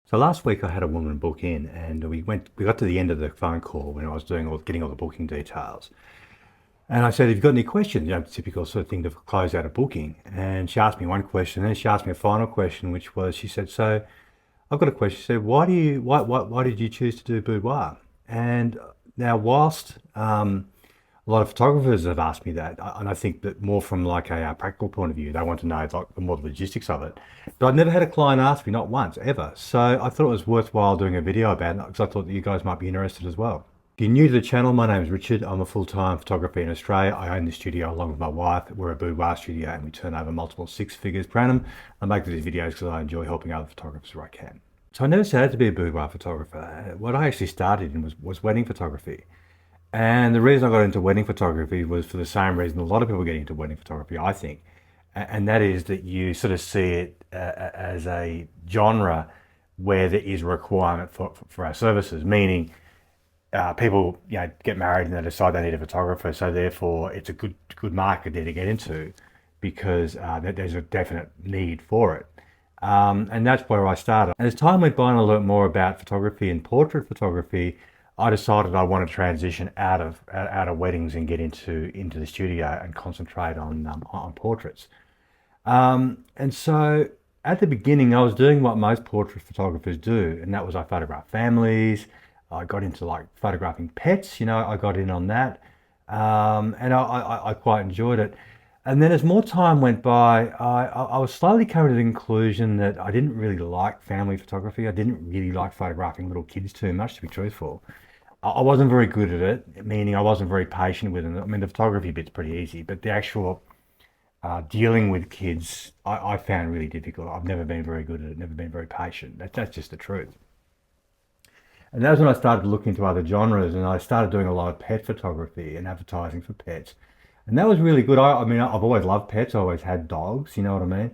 So last week I had a woman book in, and we got to the end of the phone call when I was getting all the booking details. And I said, "Have you got any questions?" Typical sort of thing to close out a booking. And she asked me one question, and then she asked me a final question, which was, she said, "So I've got a question." She said, "Why did you choose to do boudoir?" And now, whilst a lot of photographers have asked me that, and I think that more from like a practical point of view, they want to know like the more the logistics of it. But I've never had a client ask me, not once, ever. So I thought it was worthwhile doing a video about it because I thought that you guys might be interested as well. If you're new to the channel, my name is Richard. I'm a full-time photographer in Australia. I own this studio along with my wife. We're a boudoir studio and we turn over multiple six figures per annum. I make these videos because I enjoy helping other photographers where I can. So I never set out to be a boudoir photographer. What I actually started in was wedding photography. And the reason I got into wedding photography was for the same reason a lot of people get into wedding photography, I think. And that is that you sort of see it as a genre where there is a requirement for our services, meaning people get married and they decide they need a photographer, so therefore it's a good market there to get into because there's a definite need for it. And that's where I started. And as time went by and I learned more about photography and portrait photography, I decided I want to transition out of weddings and get into the studio and concentrate on portraits. And so at the beginning, I was doing what most portrait photographers do, and that was I photograph families. I got into like photographing pets, I got in on that, and I quite enjoyed it. And then as more time went by, I was slowly coming to the conclusion that I didn't really like family photography. I didn't really like photographing little kids too much, to be truthful. I wasn't very good at it, meaning I wasn't very patient with them. I mean, the photography bit's pretty easy, but the actual dealing with kids, I found really difficult. I've never been very good at it, never been very patient. That's just the truth. And that was when I started to look into other genres, and I started doing a lot of pet photography and advertising for pets. And that was really good. I mean, I've always loved pets. I always had dogs, you know what I mean?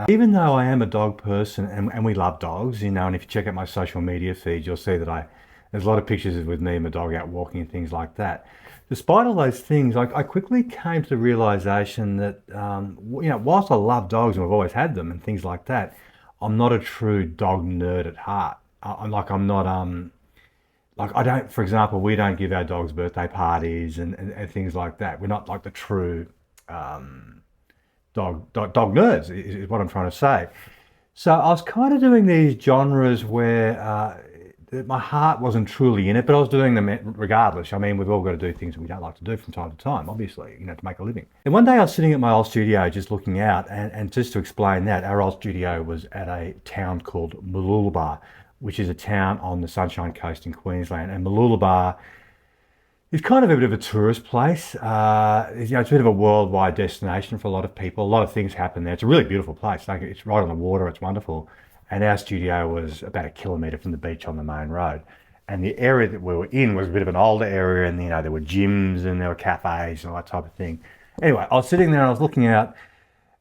Even though I am a dog person and we love dogs, and if you check out my social media feed, you'll see that there's a lot of pictures with me and my dog out walking and things like that. Despite all those things, I quickly came to the realization that, whilst I love dogs and we've always had them and things like that, I'm not a true dog nerd at heart. I'm not, like I don't, for example, we don't give our dogs birthday parties and things like that. We're not like the true dog nerds is what I'm trying to say. So I was kind of doing these genres where my heart wasn't truly in it, but I was doing them regardless. I mean, we've all got to do things we don't like to do from time to time, obviously, to make a living. And one day I was sitting at my old studio just looking out, and just to explain that, our old studio was at a town called Boudoir, which is a town on the Sunshine Coast in Queensland. And Boudoir is kind of a bit of a tourist place. It's a bit of a worldwide destination for a lot of people. A lot of things happen there. It's a really beautiful place. Like, it's right on the water. It's wonderful. And our studio was about a kilometre from the beach on the main road. And the area that we were in was a bit of an older area, and there were gyms and there were cafes and all that type of thing. Anyway, I was sitting there and I was looking out,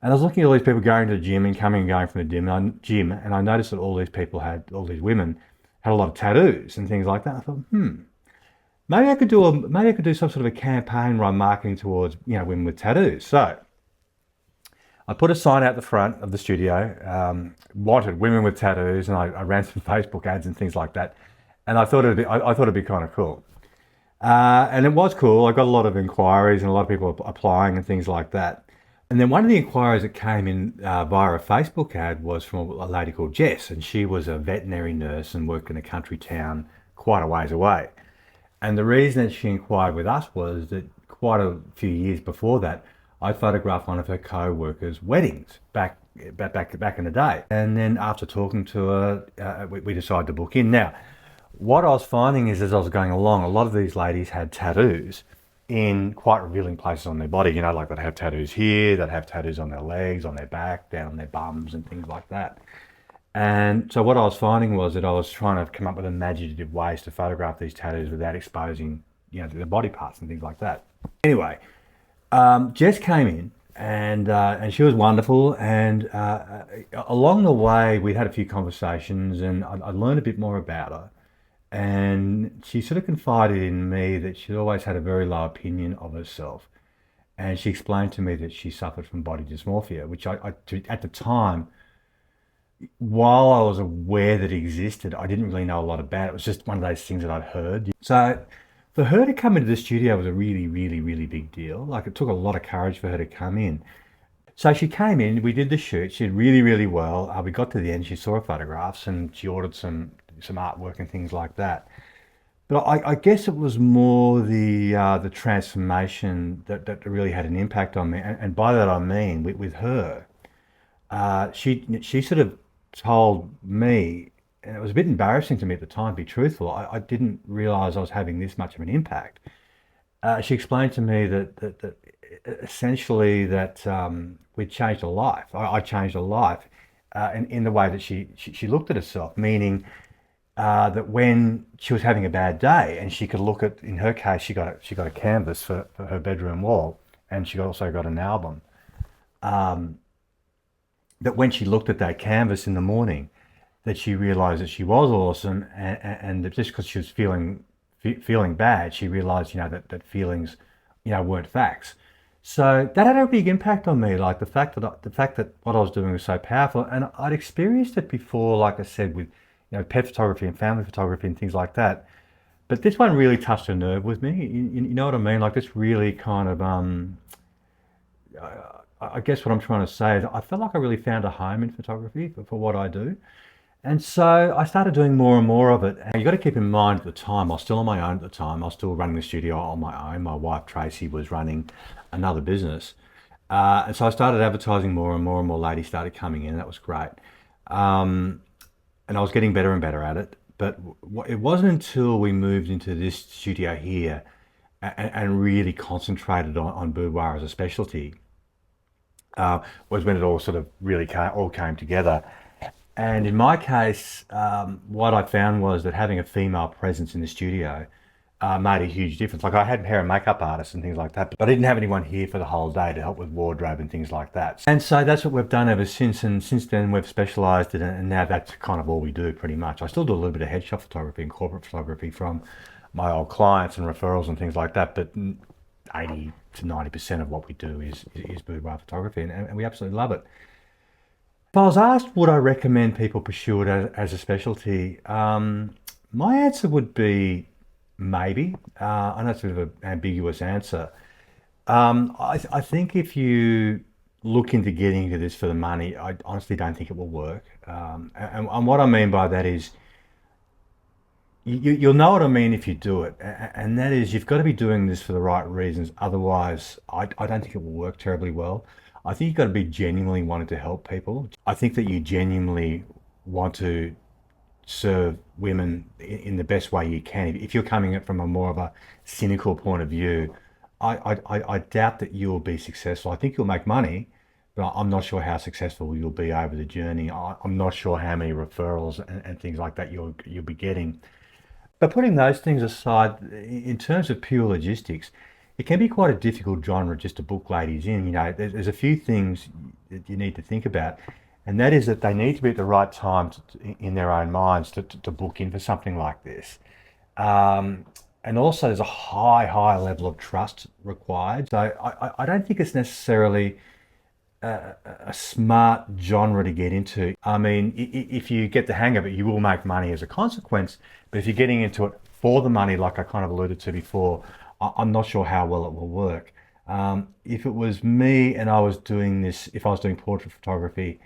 and I was looking at all these people going to the gym and coming and going from the gym, and I noticed that all these women had a lot of tattoos and things like that. I thought, maybe I could do some sort of a campaign where I'm marketing towards women with tattoos. So I put a sign out the front of the studio, wanted women with tattoos, and I ran some Facebook ads and things like that. And I thought it'd be kind of cool. And it was cool. I got a lot of inquiries and a lot of people applying and things like that. And then one of the inquiries that came in via a Facebook ad was from a lady called Jess, and she was a veterinary nurse and worked in a country town quite a ways away. And the reason that she inquired with us was that quite a few years before that, I photographed one of her co-workers' weddings back in the day. And then after talking to her, we decided to book in. Now, what I was finding is as I was going along, a lot of these ladies had tattoos in quite revealing places on their body. Like they'd have tattoos here, they'd have tattoos on their legs, on their back, down on their bums and things like that. And so what I was finding was that I was trying to come up with imaginative ways to photograph these tattoos without exposing, the body parts and things like that. Anyway, Jess came in and she was wonderful. And along the way, we had a few conversations, and I learned a bit more about her. And she sort of confided in me that she'd always had a very low opinion of herself. And she explained to me that she suffered from body dysmorphia, which at the time while I was aware that it existed, I didn't really know a lot about it. It was just one of those things that I'd heard. So for her to come into the studio was a really, really, really big deal. Like it took a lot of courage for her to come in. So she came in, we did the shoot. She did really, really well. We got to the end, she saw her photographs and she ordered some artwork and things like that. But I guess it was more the transformation that really had an impact on me. And by that I mean with her, she sort of told me, and it was a bit embarrassing to me at the time, to be truthful. I didn't realize I was having this much of an impact. She explained to me that essentially that we'd changed her life. I changed her life in the way that she looked at herself, meaning that when she was having a bad day and she could look at, in her case, she got a canvas for her bedroom wall, and she also got an album. That when she looked at that canvas in the morning, that she realized that she was awesome, and that just because she was feeling bad, she realized, that feelings, weren't facts. So that had a big impact on me, like the fact that what I was doing was so powerful, and I'd experienced it before, like I said, with pet photography and family photography and things like that. But this one really touched a nerve with me. You know what I mean? Like this really kind of I guess what I'm trying to say is I felt like I really found a home in photography for what I do. And so I started doing more and more of it. And you got to keep in mind at the time, I was still on my own at the time. I was still running the studio on my own. My wife, Tracy, was running another business. And so I started advertising more and more and more ladies started coming in. That was great. Um, and I was getting better and better at it. But it wasn't until we moved into this studio here and really concentrated on boudoir as a specialty was when it all sort of really all came together. And in my case, what I found was that having a female presence in the studio made a huge difference. Like I had hair and makeup artists and things like that, but I didn't have anyone here for the whole day to help with wardrobe and things like that. And so that's what we've done ever since. And since then, we've specialised in it, and now that's kind of all we do pretty much. I still do a little bit of headshot photography and corporate photography from my old clients and referrals and things like that, but 80 to 90% of what we do is boudoir photography, and we absolutely love it. If I was asked, would I recommend people pursue it as a specialty? My answer would be maybe. I know it's a bit of an ambiguous answer. I think if you look into getting into this for the money, I honestly don't think it will work. And what I mean by that is you'll know what I mean if you do it, and that is you've got to be doing this for the right reasons. Otherwise, I don't think it will work terribly well. I think you've got to be genuinely wanting to help people. I think that you genuinely want to serve women in the best way you can. If you're coming at it from a more of a cynical point of view, I doubt that you'll be successful. I think you'll make money, but I'm not sure how successful you'll be over the journey. I'm not sure how many referrals and things like that you'll be getting. But putting those things aside, in terms of pure logistics, it can be quite a difficult genre just to book ladies in. There's a few things that you need to think about, and that is that they need to be at the right time in their own minds to book in for something like this. And also, there's a high level of trust required. So I don't think it's necessarily a smart genre to get into. I mean, if you get the hang of it, you will make money as a consequence. But if you're getting into it for the money, like I kind of alluded to before, I'm not sure how well it will work. If it was me and I was doing this, if I was doing portrait photography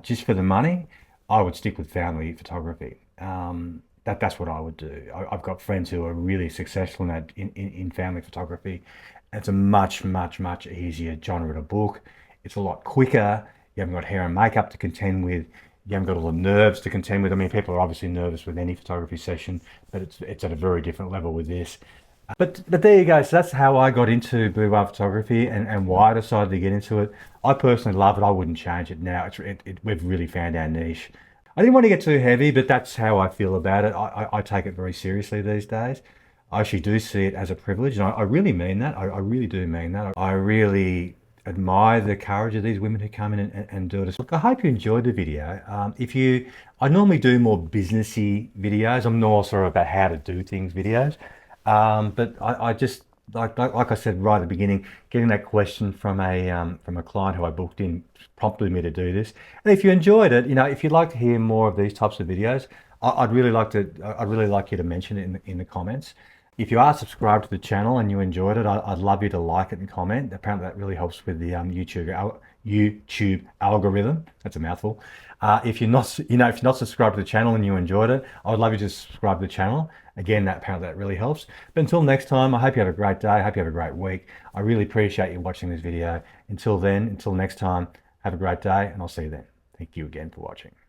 just for the money, I would stick with family photography. That's what I would do. I've got friends who are really successful in that in family photography. It's a much easier genre to book. It's a lot quicker. You haven't got hair and makeup to contend with. You haven't got all the nerves to contend with. I mean, people are obviously nervous with any photography session, but it's at a very different level with this. But there you go. So that's how I got into boudoir photography and why I decided to get into it. I personally love it. I wouldn't change it now. We've really found our niche. I didn't want to get too heavy, but that's how I feel about it. I take it very seriously these days. I actually do see it as a privilege, and I really mean that. I really do mean that. I really admire the courage of these women who come in and do it. Look, I hope you enjoyed the video. I normally do more businessy videos. I'm more sort of about how to do things videos. But I just like I said right at the beginning, getting that question from a client who I booked in prompted me to do this. And if you enjoyed it, if you'd like to hear more of these types of videos, I'd really like you to mention it in the comments. If you are subscribed to the channel and you enjoyed it, I'd love you to like it and comment. Apparently that really helps with the YouTube algorithm. That's a mouthful. If you're not, if you're not subscribed to the channel and you enjoyed it, I would love you to subscribe to the channel. Again, apparently that really helps. But until next time, I hope you have a great day. I hope you have a great week. I really appreciate you watching this video. Until then, until next time, have a great day, and I'll see you then. Thank you again for watching.